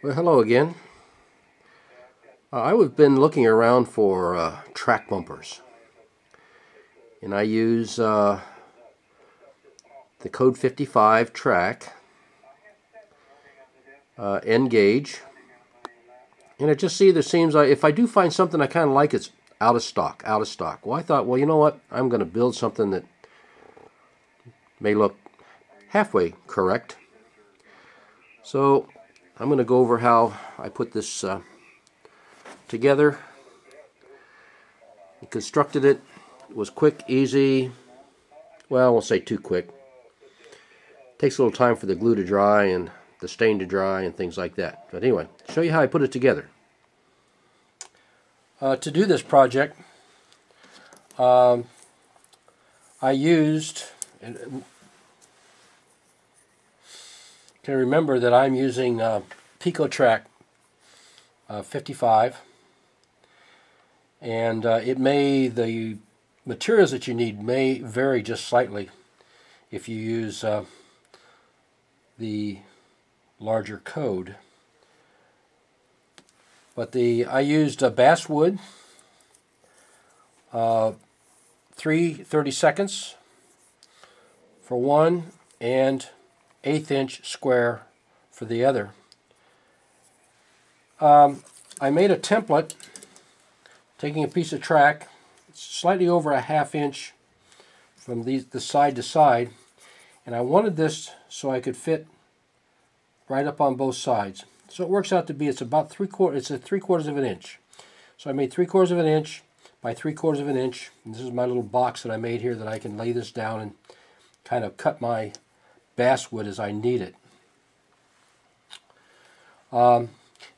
Well, hello again. I've been looking around for track bumpers, and I use the Code 55 track N gauge, and it just either seems like if I do find something I kind of like, it's out of stock. Well, I thought, well, you know what? I'm going to build something that may look halfway correct. So I'm going to go over how I put this together. I constructed it. It was quick, easy. Well, I won't say too quick. Takes a little time for the glue to dry and the stain to dry and things like that. But anyway, show you how I put it together. To do this project, I used, can remember that I'm using Pico Track 55, and the materials that you need may vary just slightly if you use the larger code. But I used basswood, 3/32 for one and 1/8 inch square for the other. I made a template taking a piece of track slightly over a 1/2 inch from the side to side, and I wanted this so I could fit right up on both sides. So it works out to be it's about 3/4 of an inch. So I made 3/4 of an inch by 3/4 of an inch. And this is my little box that I made here that I can lay this down and kind of cut my basswood as I need it. And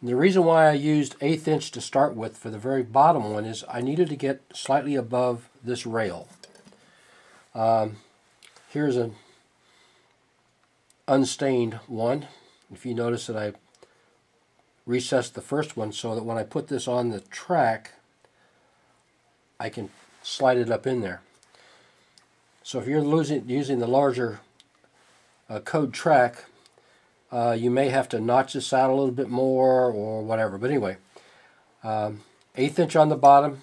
the reason why I used 1/8 inch to start with for the very bottom one is I needed to get slightly above this rail. Here's an unstained one. If you notice that I recessed the first one so that when I put this on the track, I can slide it up in there. So if you're using the larger code track, you may have to notch this out a little bit more or whatever. But anyway, 1/8 inch on the bottom.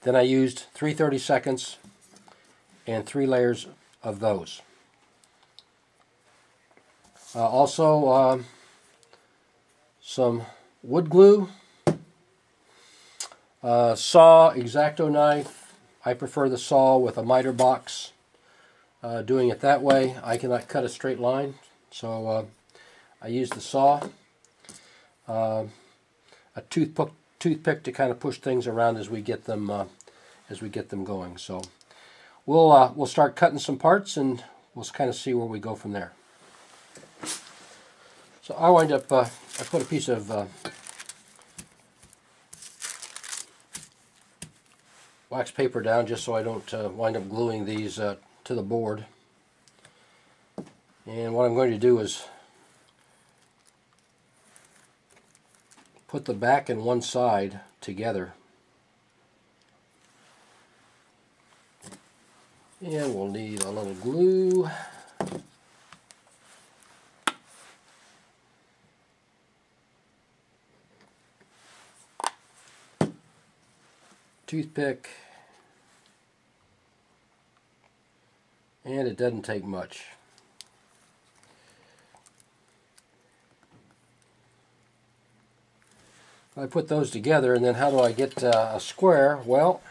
Then I used 3/32 and 3 layers of those. Also, some wood glue, saw, X-Acto knife. I prefer the saw with a miter box. Doing it that way, I cannot cut a straight line, so I use the saw. A toothpick to kind of push things around as we get them going. So we'll start cutting some parts, and we'll kind of see where we go from there. So I wind up, I put a piece of wax paper down just so I don't wind up gluing these to the board. And what I'm going to do is put the back and one side together. And we'll need a little glue. Toothpick, and it doesn't take much. I put those together, and then how do I get a square? Well,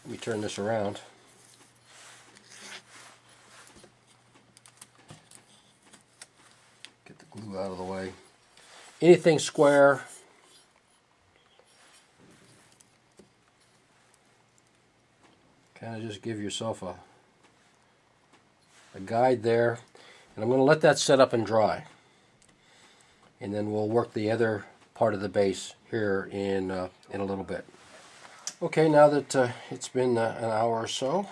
let me turn this around. Get the glue out of the way. Anything square, kind of just give yourself a guide there. And I'm going to let that set up and dry. And then we'll work the other part of the base here in a little bit. Okay, now that it's been an hour or so,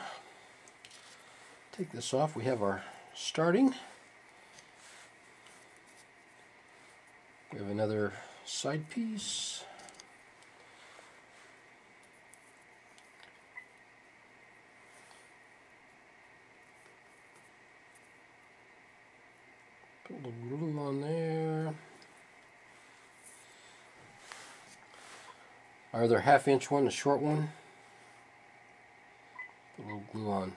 take this off. We have our starting. We have another side piece. Put a little glue on there. our other 1/2 inch one, the short one. Put a little glue on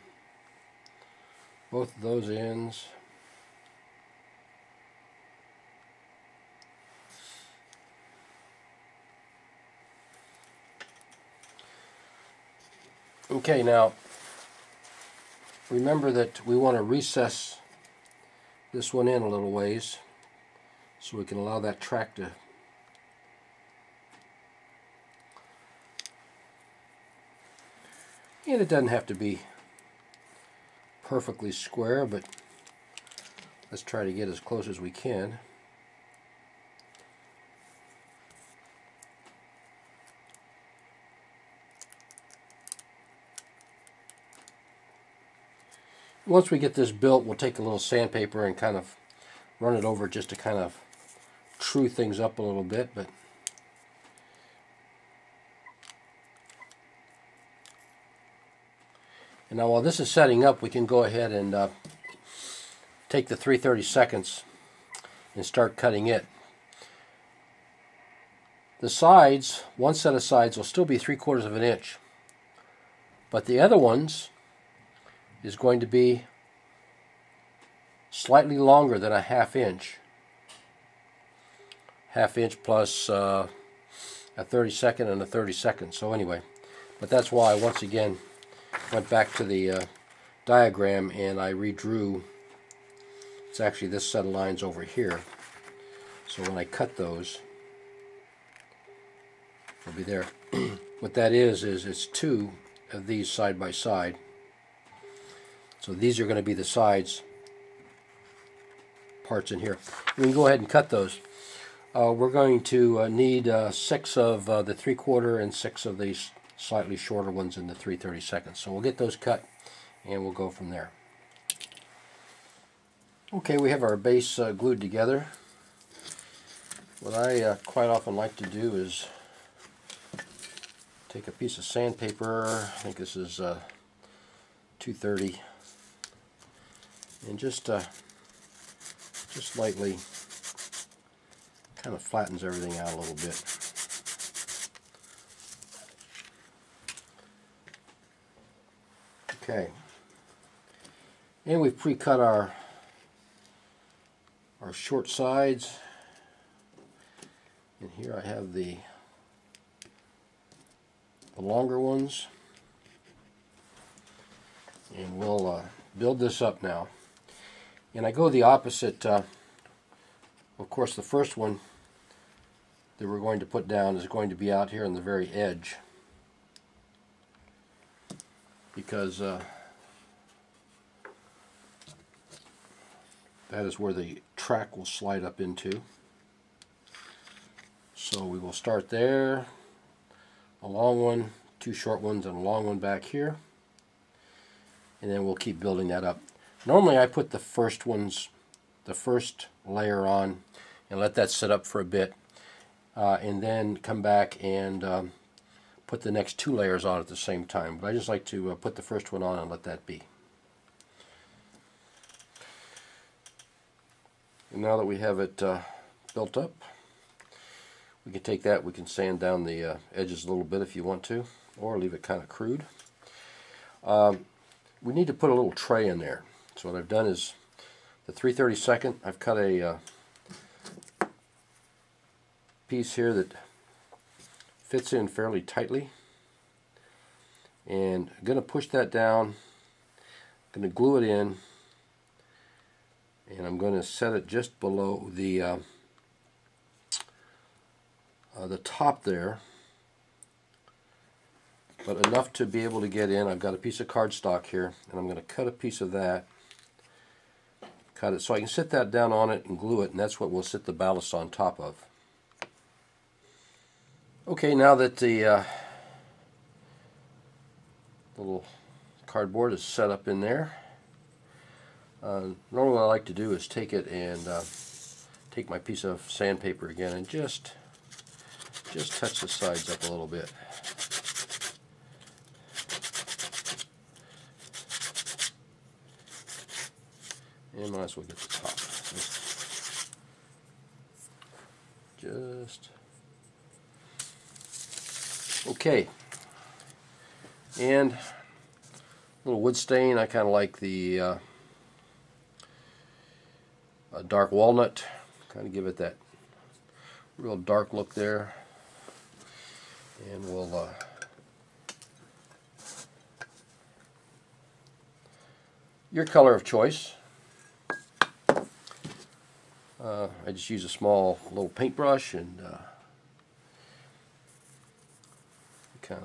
both of those ends. Okay, now remember that we want to recess this one in a little ways so we can allow that track to and it doesn't have to be perfectly square, but let's try to get as close as we can. Once we get this built, we'll take a little sandpaper and kind of run it over just to kind of true things up a little bit. But and now while this is setting up, we can go ahead and take the 3/32 and start cutting it. The sides, one set of sides will still be 3/4 of an inch, but the other ones is going to be slightly longer than a 1/2 inch. 1/2 inch plus a 32nd and a 32nd. So anyway, but that's why I once again went back to the diagram and I redrew. It's actually this set of lines over here. So when I cut those, they'll be there. What that is it's 2 of these side by side. So these are going to be the sides parts in here. We can go ahead and cut those. We're going to need 6 of the 3/4 and 6 of these slightly shorter ones in the 3/32. So we'll get those cut and we'll go from there. Okay, we have our base glued together. What I quite often like to do is take a piece of sandpaper, I think this is 230, and just lightly kind of flattens everything out a little bit. Okay, and we've pre-cut our short sides, and here I have the longer ones, and we'll build this up now. And I go the opposite. Of course, the first one that we're going to put down is going to be out here on the very edge, because that is where the track will slide up into. So we will start there, a long one, 2 short ones, and a long one back here, and then we'll keep building that up. Normally I put the first layer on and let that sit up for a bit, and then come back and put the next 2 layers on at the same time. But I just like to put the first one on and let that be. And now that we have it built up, we can take that, we can sand down the edges a little bit if you want to, or leave it kind of crude. We need to put a little tray in there. So what I've done is the 3/32, I've cut a piece here that fits in fairly tightly, and I'm going to push that down, I'm going to glue it in, and I'm going to set it just below the top there, but enough to be able to get in. I've got a piece of cardstock here, and I'm going to cut a piece of that, cut it so I can sit that down on it and glue it, and that's what we'll sit the ballast on top of. Okay, now that the little cardboard is set up in there, normally what I like to do is take it and take my piece of sandpaper again and just touch the sides up a little bit. And might as well get the top. Just Okay, and a little wood stain. I kind of like the dark walnut, kind of give it that real dark look there. And we'll your color of choice. I just use a small little paintbrush and kind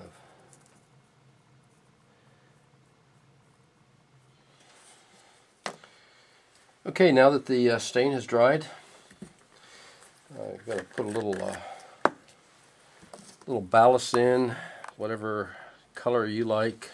of okay. Now that the stain has dried, I'm going to put a little ballast in, whatever color you like.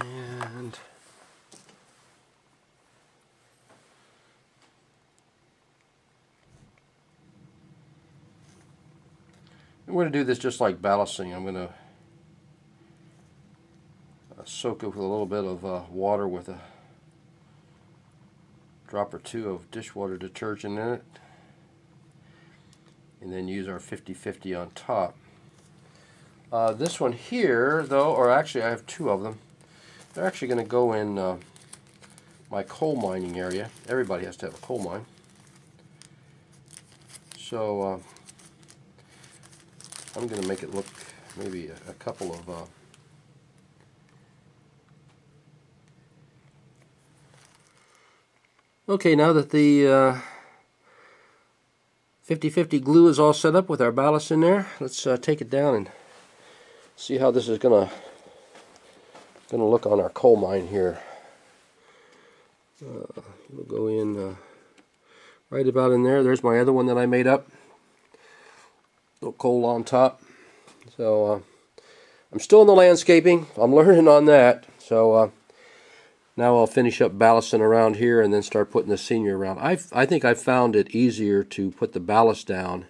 And I'm going to do this just like ballasting. I'm going to soak it with a little bit of water with a drop or two of dishwater detergent in it, and then use our 50/50 on top. This one here, though, or actually I have two of them, they're actually going to go in my coal mining area. Everybody has to have a coal mine. So I'm going to make it look maybe a couple of okay, now that the 50/50 glue is all set up with our ballast in there, let's take it down and see how this is gonna look on our coal mine here. We'll go in right about in there. There's my other one that I made up. Little coal on top. So I'm still in the landscaping. I'm learning on that. So now I'll finish up ballasting around here and then start putting the scenery around. I think I've found it easier to put the ballast down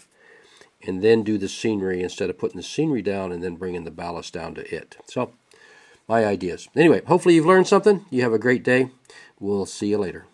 and then do the scenery instead of putting the scenery down and then bringing the ballast down to it. So my ideas. Anyway, hopefully you've learned something. You have a great day. We'll see you later.